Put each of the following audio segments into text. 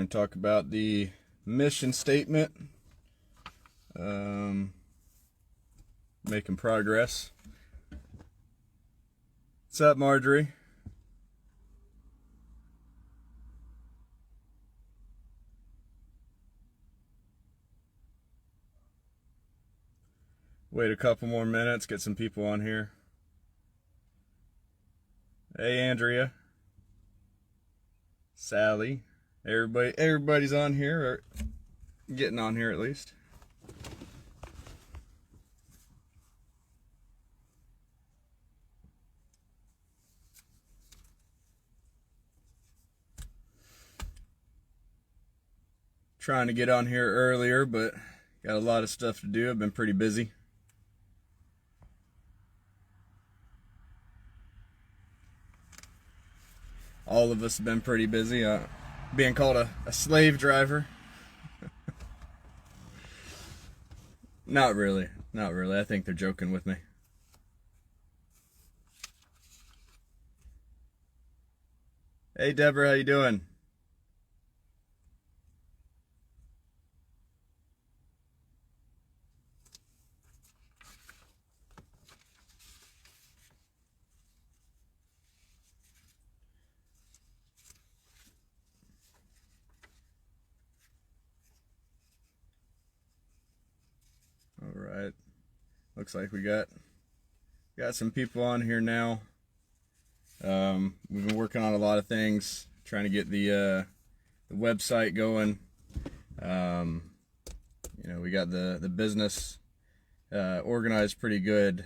going to talk about the mission statement. Making progress. What's up, Marjorie? Wait a couple more minutes, get some people on here. Hey, Andrea. Sally. Everybody's on here, or getting on here at least. Trying to get on here earlier, but got a lot of stuff to do. I've been pretty busy. All of us have been pretty busy. Being called a slave driver. Not really. Not really. I think they're joking with me. Hey, Deborah, how you doing? All right. Looks like we got some people on here now. We've been working on a lot of things, trying to get the website going. We got the business organized pretty good.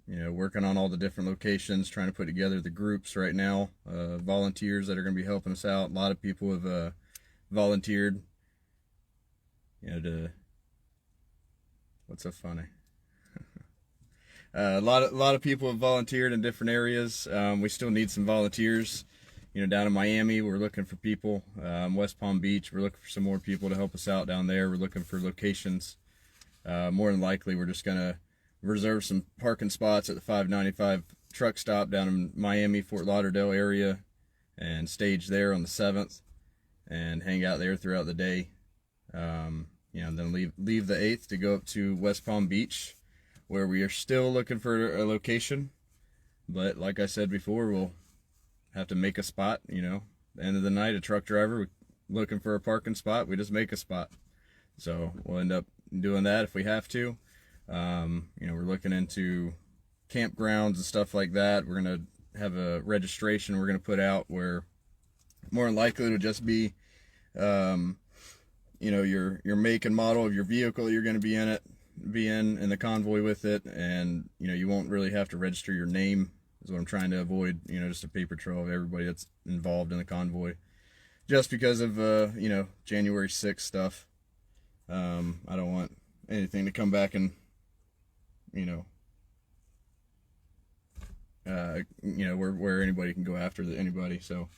Working on all the different locations, trying to put together the groups right now. Volunteers that are going to be helping us out. A lot of people have volunteered. What's so funny? A lot of people have volunteered in different areas. We still need some volunteers. Down in Miami, we're looking for people. West Palm Beach, we're looking for some more people to help us out down there. We're looking for locations. More than likely, we're just gonna reserve some parking spots at the 595 truck stop down in Miami, Fort Lauderdale area, and stage there on the 7th, and hang out there throughout the day. Then leave the 8th to go up to West Palm Beach, where we are still looking for a location. But like I said before, we'll have to make a spot. The end of the night, a truck driver looking for a parking spot, we just make a spot. So we'll end up doing that if we have to. We're looking into campgrounds and stuff like that. We're going to have a registration we're going to put out where more than likely it'll just be your make and model of your vehicle you're going to be in the convoy with it, and you won't really have to register your name, is what I'm trying to avoid. Just a paper trail of everybody that's involved in the convoy, just because of January 6th stuff. I don't want anything to come back and where anybody can go after anybody. So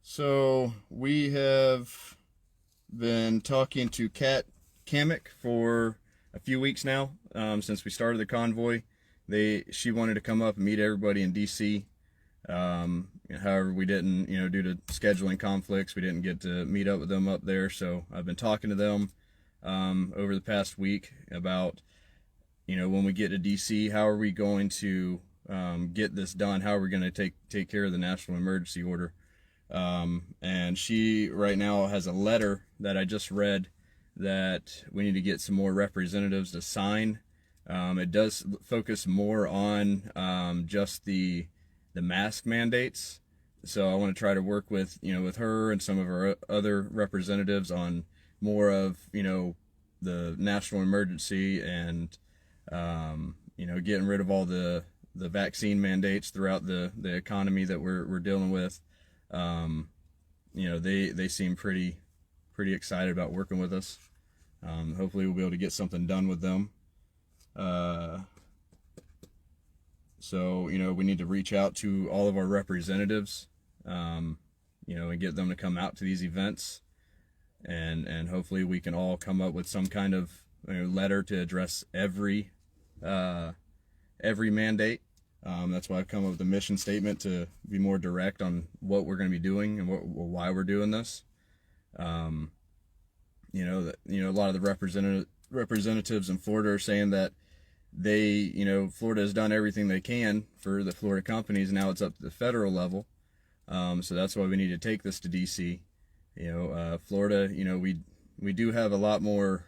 so we have been talking to Cammack for a few weeks now, since we started the convoy. She wanted to come up and meet everybody in DC. However, we didn't, due to scheduling conflicts, we didn't get to meet up with them up there. So I've been talking to them over the past week about, when we get to DC, how are we going to get this done? How are we going to take care of the national emergency order? And she right now has a letter that I just read that we need to get some more representatives to sign. It does focus more on just the mask mandates. So I want to try to work with her and some of our other representatives on more of the national emergency and getting rid of all the vaccine mandates throughout the economy that we're dealing with. They seem pretty excited about working with us. Hopefully we'll be able to get something done with them. So we need to reach out to all of our representatives, and get them to come out to these events, and hopefully we can all come up with some kind of letter to address every mandate. That's why I've come up with a mission statement to be more direct on what we're going to be doing and why we're doing this. A lot of the representatives in Florida are saying that Florida has done everything they can for the Florida companies. Now it's up to the federal level. So that's why we need to take this to DC. Florida, we do have a lot more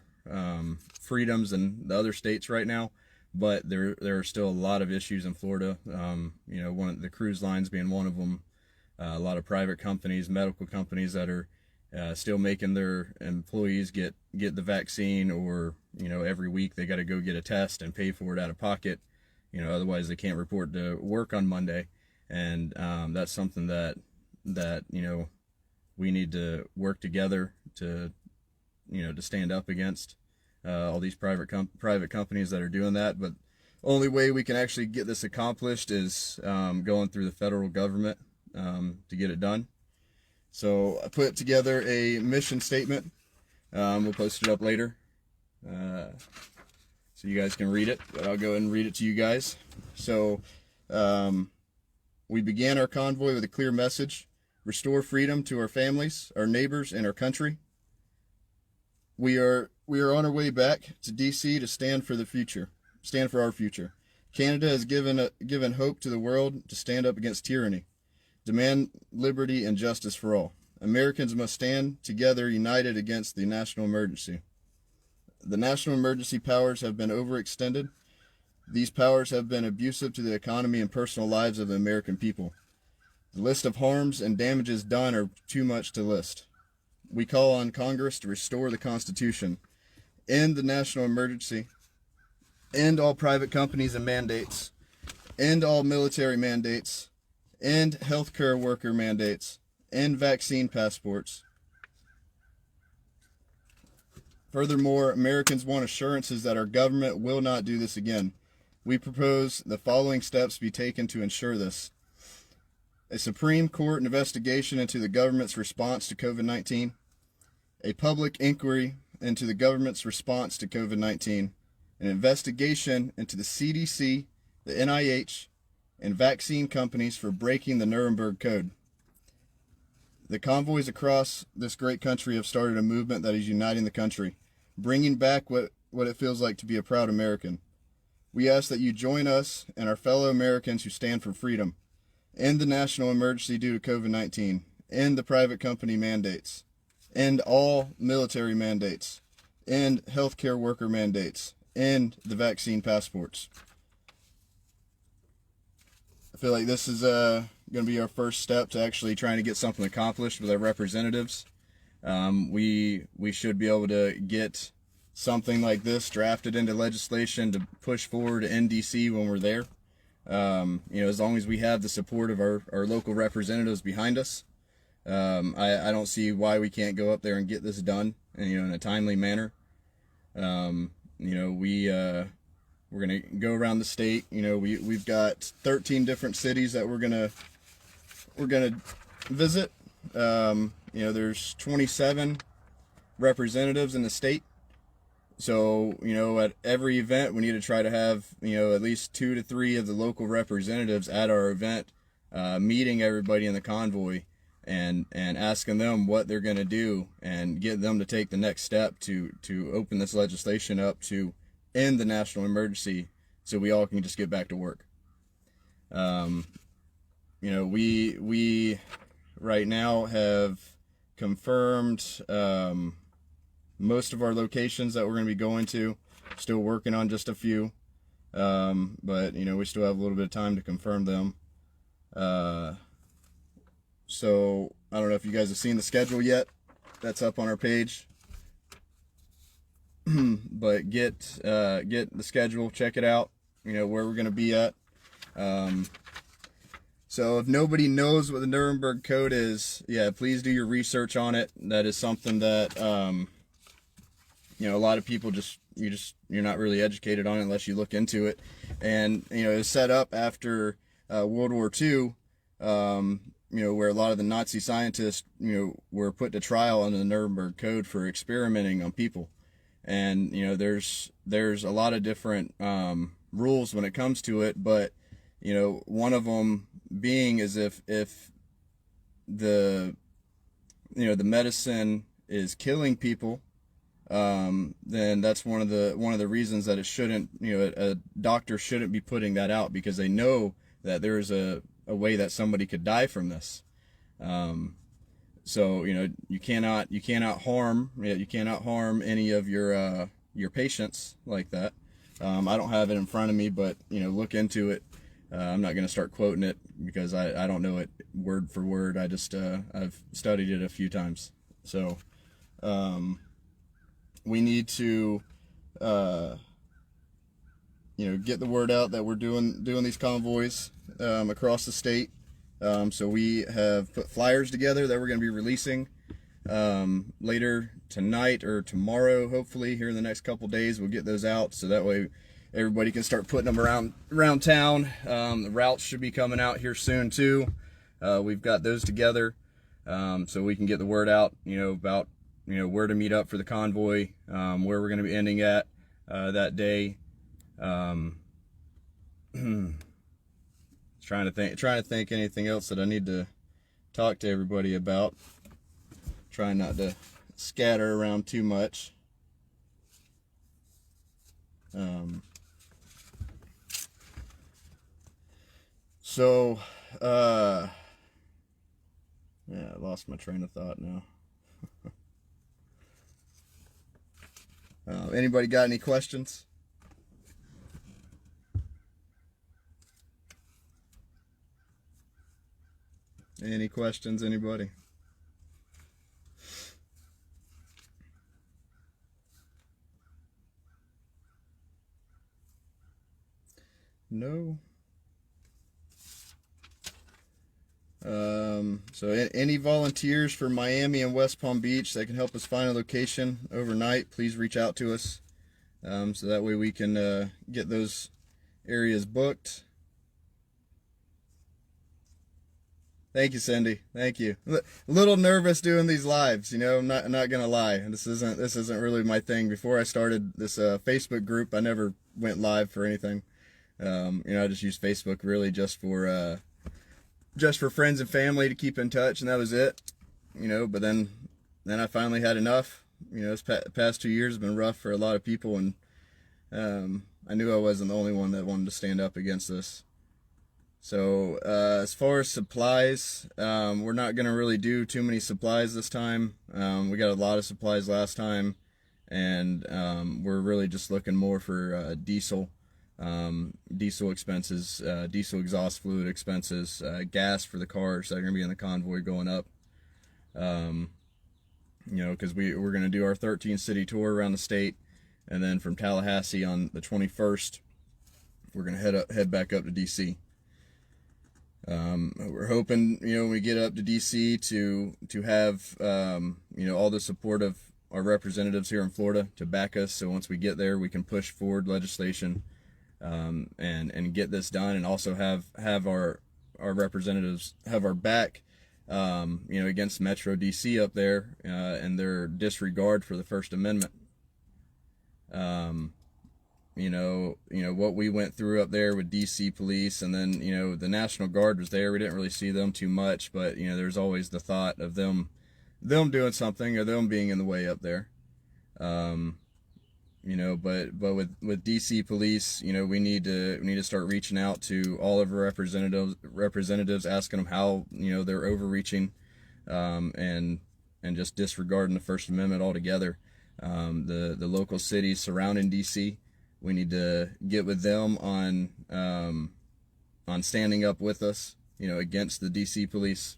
freedoms than the other states right now, but there are still a lot of issues in Florida. One of the cruise lines being one of them. A lot of private companies, medical companies that are still making their employees get the vaccine, or every week they got to go get a test and pay for it out of pocket. Otherwise they can't report to work on Monday, and that's something that we need to work together to stand up against all these private companies that are doing that. But only way we can actually get this accomplished is going through the federal government to get it done. So I put together a mission statement. We'll post it up later so you guys can read it, but I'll go ahead and read it to you guys. So we began our convoy with a clear message: restore freedom to our families, our neighbors, and our country. We are on our way back to DC to stand for our future. Canada has given hope to the world to stand up against tyranny. Demand liberty and justice for all. Americans must stand together, united against the national emergency. The national emergency powers have been overextended. These powers have been abusive to the economy and personal lives of the American people. The list of harms and damages done are too much to list. We call on Congress to restore the Constitution, end the national emergency, end all private companies and mandates, end all military mandates, end healthcare worker mandates, end vaccine passports. Furthermore, Americans want assurances that our government will not do this again. We propose the following steps be taken to ensure this: a Supreme Court investigation into the government's response to COVID-19, a public inquiry into the government's response to COVID-19, an investigation into the CDC, the NIH, and vaccine companies for breaking the Nuremberg Code. The convoys across this great country have started a movement that is uniting the country, bringing back what it feels like to be a proud American. We ask that you join us and our fellow Americans who stand for freedom, end the national emergency due to COVID-19, end the private company mandates, end all military mandates, end healthcare worker mandates, end the vaccine passports. I feel like this is going to be our first step to actually trying to get something accomplished with our representatives. We should be able to get something like this drafted into legislation to push forward to NDC when we're there. As long as we have the support of our local representatives behind us, I don't see why we can't go up there and get this done, and in a timely manner. We're gonna go around the state. We've got 13 different cities that we're gonna visit. There's 27 representatives in the state. So, at every event, we need to try to have, at least 2 to 3 of the local representatives at our event, meeting everybody in the convoy and asking them what they're going to do and get them to take the next step to open this legislation up to end the national emergency so we all can just get back to work. We right now have confirmed most of our locations that we're going to be going to. Still working on just a few, but we still have a little bit of time to confirm them. So I don't know if you guys have seen the schedule yet. That's up on our page. But get the schedule, check it out. Where we're going to be at. So if nobody knows what the Nuremberg Code is, please do your research on it. That is something that a lot of people you're not really educated on it unless you look into it. And it was set up after World War II, where a lot of the Nazi scientists were put to trial under the Nuremberg Code for experimenting on people. And there's a lot of different rules when it comes to it, but one of them being is if the the medicine is killing people, then that's one of the reasons that it shouldn't, a doctor shouldn't be putting that out, because they know that there's a way that somebody could die from this. So you cannot harm any of your patients like that. I don't have it in front of me, but look into it. I'm not going to start quoting it because I don't know it word for word. I just I've studied it a few times. So we need to get the word out that we're doing these convoys across the state. So we have put flyers together that we're going to be releasing later tonight or tomorrow, hopefully here in the next couple days. We'll get those out so that way everybody can start putting them around town. The routes should be coming out here soon too. We've got those together, so we can get the word out, about where to meet up for the convoy, where we're going to be ending at that day. Trying to think anything else that I need to talk to everybody about. Trying not to scatter around too much. Yeah, I lost my train of thought now. Anybody got any questions? Any questions, anybody? No. So any volunteers for Miami and West Palm Beach that can help us find a location overnight, please reach out to us, so that way we can get those areas booked. Thank you, Cindy. Thank you. A little nervous doing these lives, I'm not gonna lie. This isn't really my thing. Before I started this Facebook group, I never went live for anything. I just used Facebook really just for friends and family to keep in touch, and that was it. But then I finally had enough. This past 2 years have been rough for a lot of people, and I knew I wasn't the only one that wanted to stand up against this. So as far as supplies, we're not going to really do too many supplies this time. We got a lot of supplies last time, and we're really just looking more for diesel expenses, diesel exhaust fluid expenses, gas for the cars that are going to be in the convoy going up. Because we're going to do our 13 city tour around the state, and then from Tallahassee on the 21st, we're going to head back up to DC. We're hoping, when we get up to DC to have, all the support of our representatives here in Florida to back us. So once we get there, we can push forward legislation, and get this done, and also have our representatives have our back, against Metro DC up there, and their disregard for the First Amendment. What we went through up there with DC police, and then, the National Guard was there. We didn't really see them too much, but, there's always the thought of them doing something or them being in the way up there. But with DC police, we need to start reaching out to all of our representatives, asking them how, they're overreaching, and just disregarding the First Amendment altogether. The local cities surrounding DC, we need to get with them on standing up with us, against the DC police.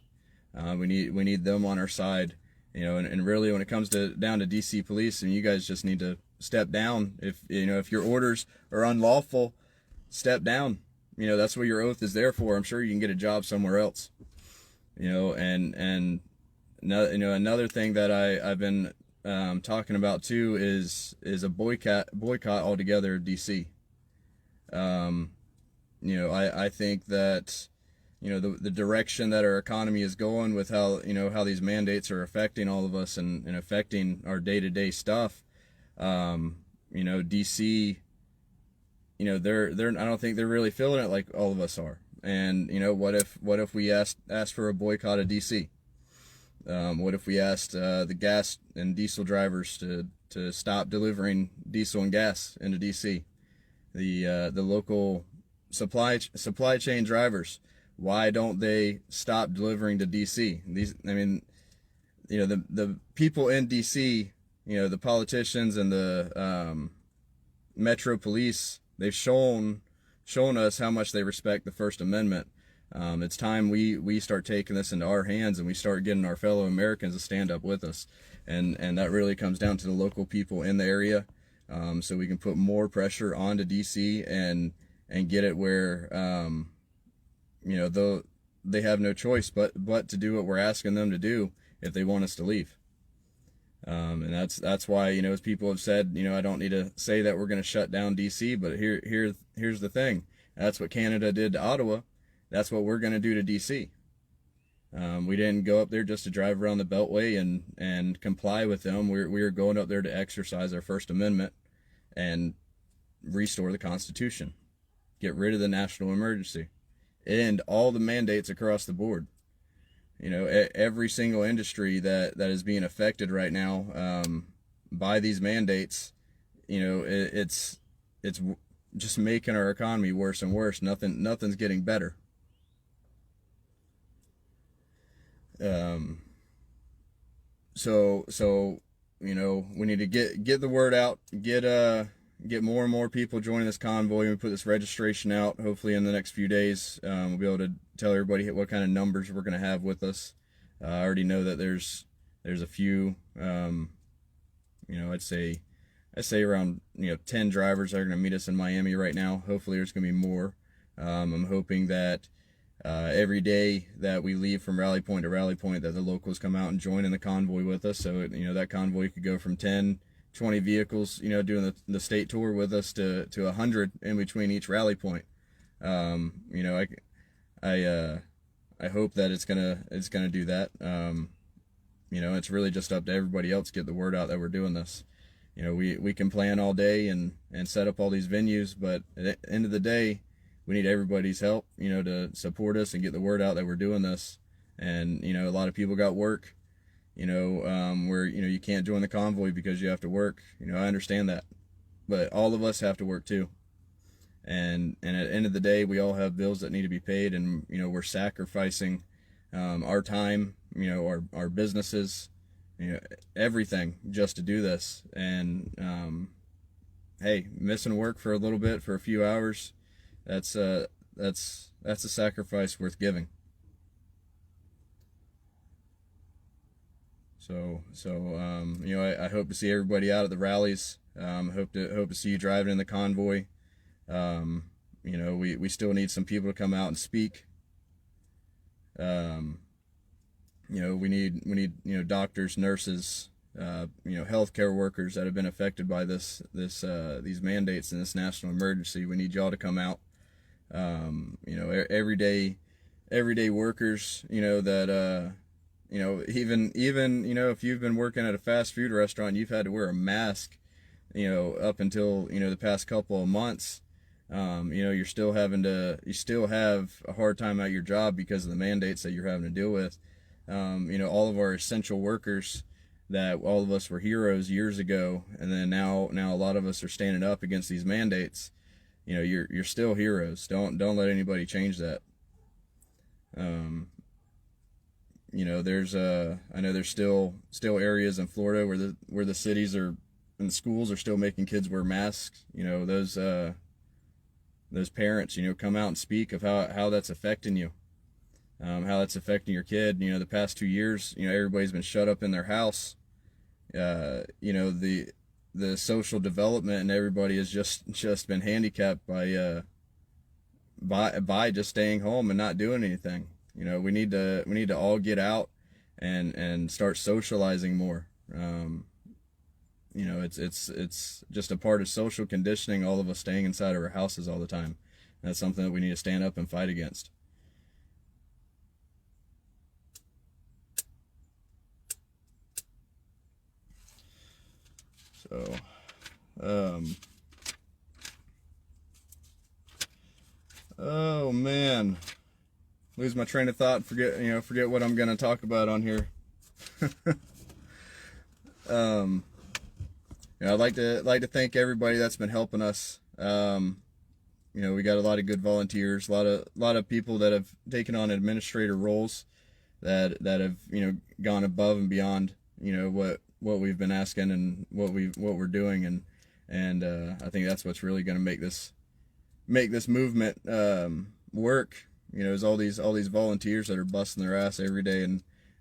We need them on our side, and really when it comes down to DC police, and you guys just need to step down. If your orders are unlawful, step down. That's what your oath is there for. I'm sure you can get a job somewhere else. And another thing that I've been talking about too is a boycott altogether DC. I think that the direction that our economy is going with how these mandates are affecting all of us and affecting our day-to-day stuff. DC they're I don't think they're really feeling it like all of us are. And what if we asked for a boycott of DC? What if we asked the gas and diesel drivers to stop delivering diesel and gas into DC? The local supply chain drivers, why don't they stop delivering to DC? The people in DC, the politicians and the Metro Police, they've shown us how much they respect the First Amendment. It's time we start taking this into our hands, and we start getting our fellow Americans to stand up with us. And that really comes down to the local people in the area, so we can put more pressure onto DC and get it where they have no choice but to do what we're asking them to do if they want us to leave. And that's why, as people have said, I don't need to say that we're going to shut down DC, but here's the thing. That's what Canada did to Ottawa. That's what we're going to do to DC. We didn't go up there just to drive around the Beltway and comply with them. We're going up there to exercise our First Amendment and restore the Constitution. Get rid of the national emergency. End all the mandates across the board. Every single industry that is being affected right now by these mandates, it's just making our economy worse and worse. Nothing's getting better. So we need to get the word out, get more and more people joining this convoy. We put this registration out. Hopefully in the next few days, we'll be able to tell everybody what kind of numbers we're going to have with us. I already know that there's a few, I'd say around 10 drivers that are going to meet us in Miami right now. Hopefully there's going to be more. I'm hoping that every day that we leave from rally point to rally point, that the locals come out and join in the convoy with us. So that convoy could go from 10, 20 vehicles, doing the state tour with us to 100 in between each rally point. I hope that it's gonna do that. It's really just up to everybody else to get the word out that we're doing this. We can plan all day and set up all these venues, but at the end of the day, we need everybody's help, to support us and get the word out that we're doing this. And a lot of people got work, where you can't join the convoy because you have to work. I understand that, but all of us have to work too. And at the end of the day, we all have bills that need to be paid, and we're sacrificing our time, our businesses, everything just to do this. And hey, missing work for a little bit, for a few hours, that's a sacrifice worth giving. So I hope to see everybody out at the rallies. Hope to see you driving in the convoy. We still need some people to come out and speak. We need doctors, nurses, healthcare workers that have been affected by these mandates and this national emergency. We need y'all to come out. Everyday workers, that even if you've been working at a fast food restaurant, you've had to wear a mask, up until the past couple of months. You still have a hard time at your job because of the mandates that you're having to deal with. All of our essential workers, that all of us were heroes years ago, and then now a lot of us are standing up against these mandates. You're still heroes. Don't let anybody change that. I know there's still areas in Florida where the cities are and the schools are still making kids wear masks. Those parents, come out and speak of how that's affecting you, how that's affecting your kid. The past 2 years, everybody's been shut up in their house. The social development and everybody has just been handicapped by just staying home and not doing anything. We need to all get out and start socializing more. It's just a part of social conditioning, all of us staying inside of our houses all the time. And that's something that we need to stand up and fight against. So, Oh man, lose my train of thought. Forget what I'm gonna talk about on here. I'd like to thank everybody that's been helping us. We got a lot of good volunteers, a lot of people that have taken on administrator roles that have gone above and beyond what we've been asking and what we're doing, and I think that's what's really going to make this movement work. Is all these volunteers that are busting their ass every day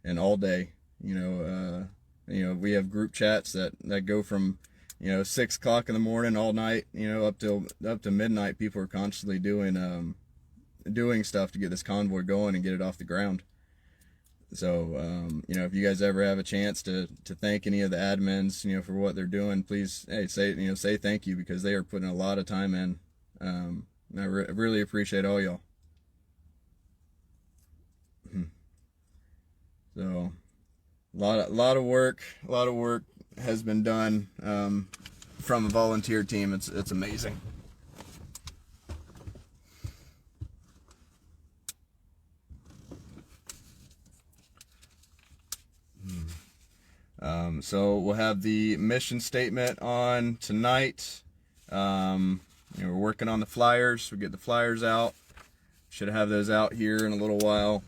and all day. We have group chats that go from 6 o'clock in the morning all night, up to midnight. People are constantly doing stuff to get this convoy going and get it off the ground. So if you guys ever have a chance to thank any of the admins for what they're doing, please say thank you, because they are putting a lot of time in. I really appreciate all y'all. So a lot of work has been done from a volunteer team. It's amazing. So we'll have the mission statement on tonight. We're working on the flyers. We'll get the flyers out. Should have those out here in a little while.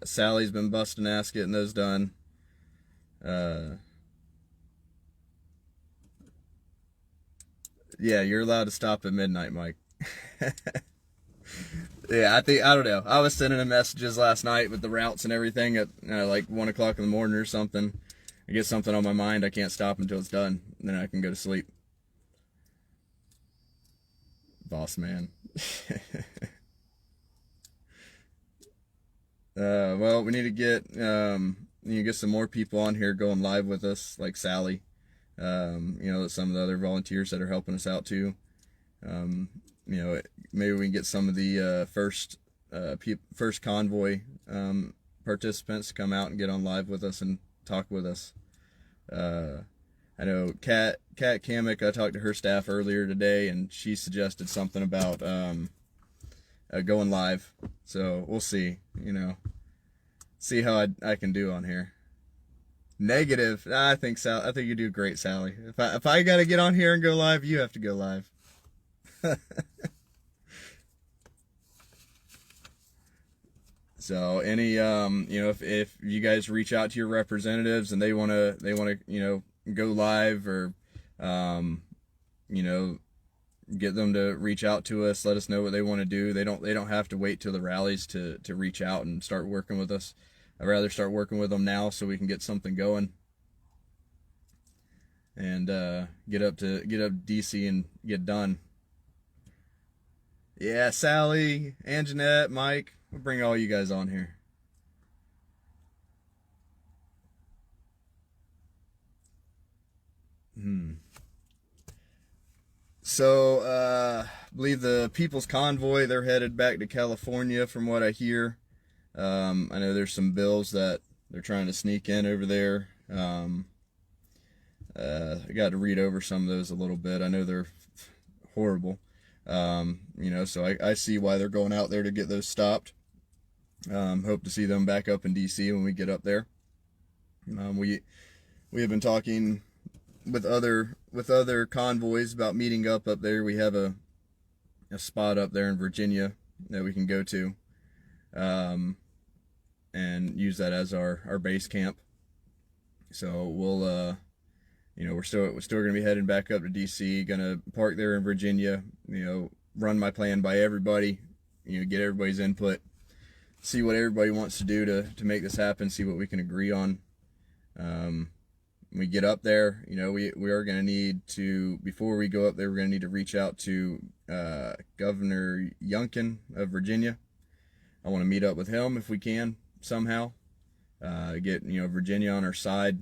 Sally's been busting ass getting those done. Yeah, you're allowed to stop at midnight, Mike. Yeah, I don't know. I was sending him messages last night with the routes and everything at like 1 o'clock in the morning or something. I get something on my mind, I can't stop until it's done. And then I can go to sleep. Boss man. Well, we need to get some more people on here going live with us, like Sally. Some of the other volunteers that are helping us out too. Maybe we can get some of the first convoy participants to come out and get on live with us and talk with us. I know Kat Cammack, I talked to her staff earlier today, and she suggested something about going live. So we'll see, see how I can do on here. Negative. I think you do great, Sally. If I got to get on here and go live, you have to go live. So if you guys reach out to your representatives and they want to go live, or get them to reach out to us, let us know what they want to do. They don't have to wait till the rallies to reach out and start working with us. I'd rather start working with them now so we can get something going and get up to DC and get done. Yeah, Sally, Anjanette, Mike, we'll bring all you guys on here. So, I believe the People's Convoy, they're headed back to California from what I hear. I know there's some bills that they're trying to sneak in over there. I got to read over some of those a little bit. I know they're horrible. So I see why they're going out there to get those stopped. Hope to see them back up in DC when we get up there. We have been talking with other convoys about meeting up there. We have a spot up there in Virginia that we can go to, and use that as our base camp. So we'll we're still going to be heading back up to DC, gonna park there in Virginia, run my plan by everybody, get everybody's input, see what everybody wants to do to make this happen, see what we can agree on. When we get up there, we are going to need to, before we go up there, we're going to need to reach out to Governor Youngkin of Virginia. I want to meet up with him if we can somehow, get Virginia on our side.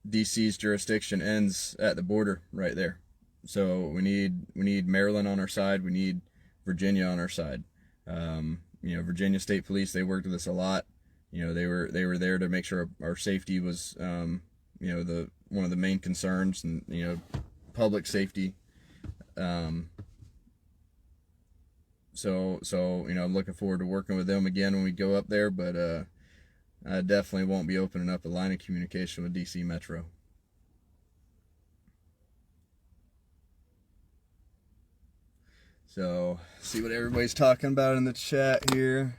DC's jurisdiction ends at the border right there, so we need Maryland on our side. We need Virginia on our side. Virginia State Police, they worked with us a lot. They were there to make sure our safety was one of the main concerns, and public safety. So you know, I'm looking forward to working with them again when we go up there, but I definitely won't be opening up a line of communication with DC Metro. So, see what everybody's talking about in the chat here.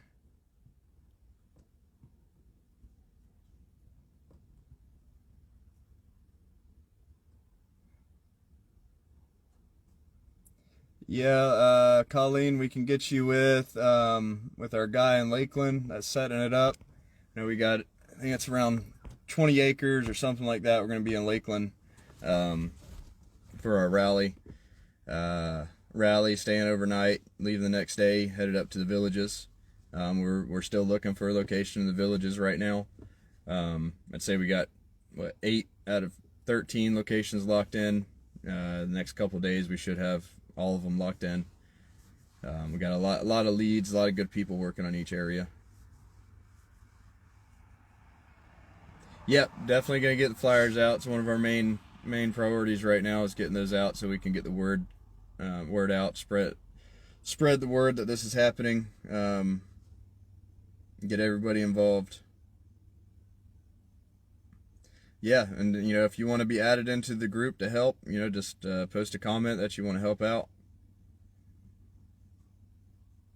Yeah, Colleen, we can get you with our guy in Lakeland that's setting it up. You know, we got, I think it's around 20 acres or something like that. We're going to be in Lakeland for our rally. Staying overnight, leaving the next day, headed up to the villages. We're still looking for a location in the villages right now. I'd say we got 8 out of 13 locations locked in. The next couple of days we should have all of them locked in. We got a lot of leads, a lot of good people working on each area. Yep, definitely gonna get the flyers out. It's one of our main priorities right now, is getting those out so we can get the word out, spread the word that this is happening, get everybody involved. Yeah, and you know, if you want to be added into the group to help, you know, just post a comment that you want to help out.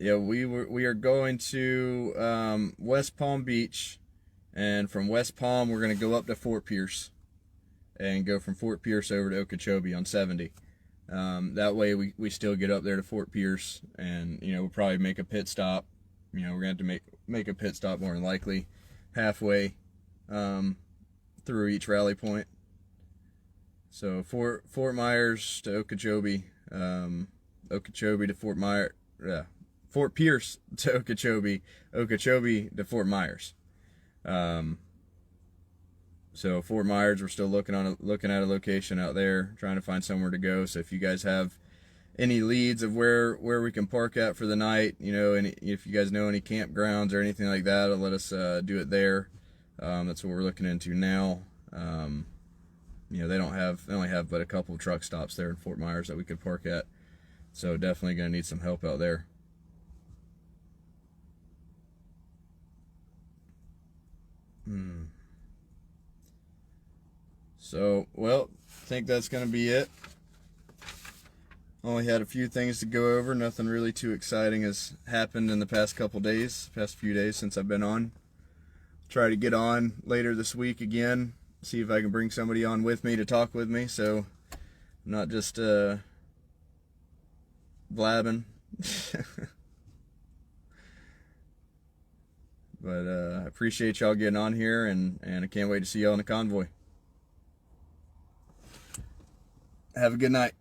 Yeah, we are going to West Palm Beach, and from West Palm we're going to go up to Fort Pierce, and go from Fort Pierce over to Okeechobee on 70. That way we still get up there to Fort Pierce, and you know, we'll probably make a pit stop. You know, we're going to have to make a pit stop more than likely halfway through each rally point. So Fort Myers to Okeechobee, Okeechobee to Fort Myers, Fort Pierce to Okeechobee, Okeechobee to Fort Myers. So Fort Myers, we're still looking at a location out there, trying to find somewhere to go. So if you guys have any leads of where we can park at for the night, you know, and if you guys know any campgrounds or anything like that, let us do it there. That's what we're looking into now. You know, they only have but a couple of truck stops there in Fort Myers that we could park at. So definitely gonna need some help out there. So, well, I think that's gonna be it. Only had a few things to go over. Nothing really too exciting has happened in the past few days since I've been on. Try to get on later this week again, see if I can bring somebody on with me to talk with me, so I'm not just blabbing. But I appreciate y'all getting on here, and I can't wait to see y'all in the convoy. Have a good night.